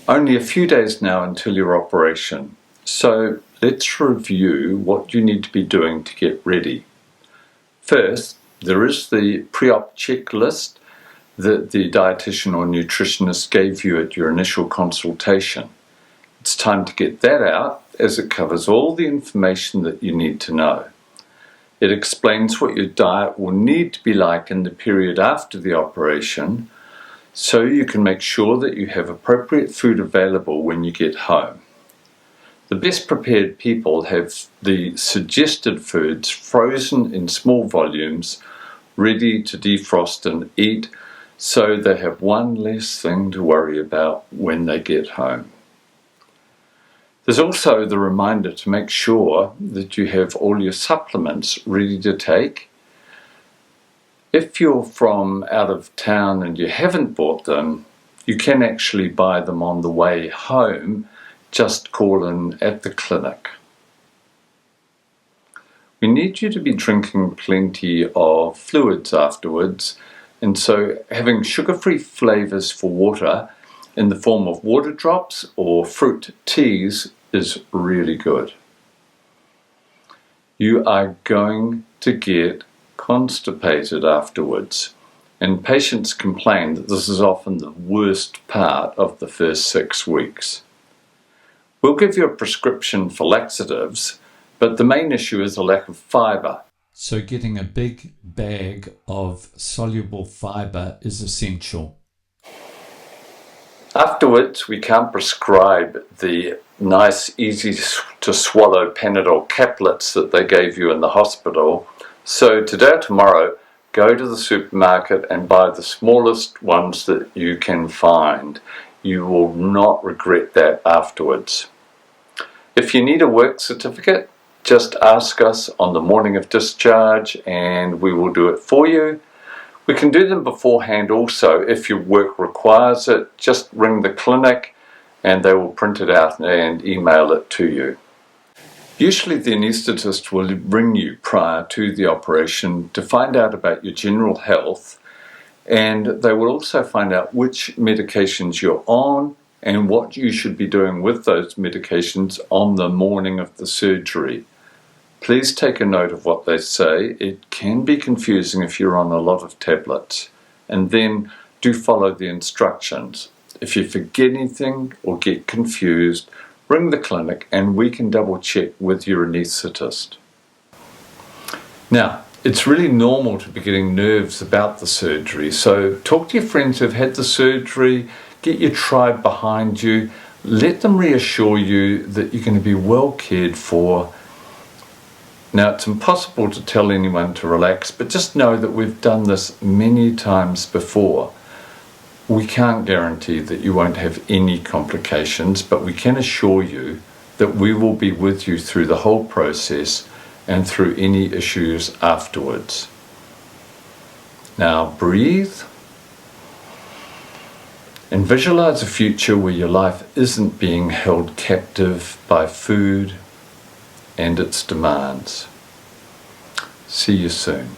Only a few days now until your operation, so let's review what you need to be doing to get ready. First, there is the pre-op checklist that the dietitian or nutritionist gave you at your initial consultation. It's time to get that out, as it covers all the information that you need to know. It explains what your diet will need to be like in the period after the operation, so you can make sure that you have appropriate food available when you get home. The best prepared people have the suggested foods frozen in small volumes, ready to defrost and eat, so they have one less thing to worry about when they get home. There's also the reminder to make sure that you have all your supplements ready to take. If you're from out of town and you haven't bought them, you can actually buy them on the way home. Just call in at the clinic. We need you to be drinking plenty of fluids afterwards, and so having sugar-free flavors for water in the form of water drops or fruit teas is really good. You are going to get constipated afterwards, and patients complain that this is often the worst part of the first 6 weeks. We'll give you a prescription for laxatives, but the main issue is a lack of fibre. So getting a big bag of soluble fibre is essential. Afterwards, we can't prescribe the nice, easy to swallow Panadol caplets that they gave you in the hospital. So today or tomorrow, go to the supermarket and buy the smallest ones that you can find. You will not regret that afterwards. If you need a work certificate, just ask us on the morning of discharge and we will do it for you. We can do them beforehand also. If your work requires it, just ring the clinic and they will print it out and email it to you. Usually the anaesthetist will ring you prior to the operation to find out about your general health, and they will also find out which medications you're on and what you should be doing with those medications on the morning of the surgery. Please take a note of what they say. It can be confusing if you're on a lot of tablets. And then do follow the instructions. If you forget anything or get confused, ring the clinic and we can double check with your anaesthetist. Now, it's really normal to be getting nerves about the surgery, so talk to your friends who've had the surgery, get your tribe behind you, let them reassure you that you're going to be well cared for. Now, it's impossible to tell anyone to relax, but just know that we've done this many times before. We can't guarantee that you won't have any complications, but we can assure you that we will be with you through the whole process and through any issues afterwards. Now breathe and visualize a future where your life isn't being held captive by food and its demands. See you soon.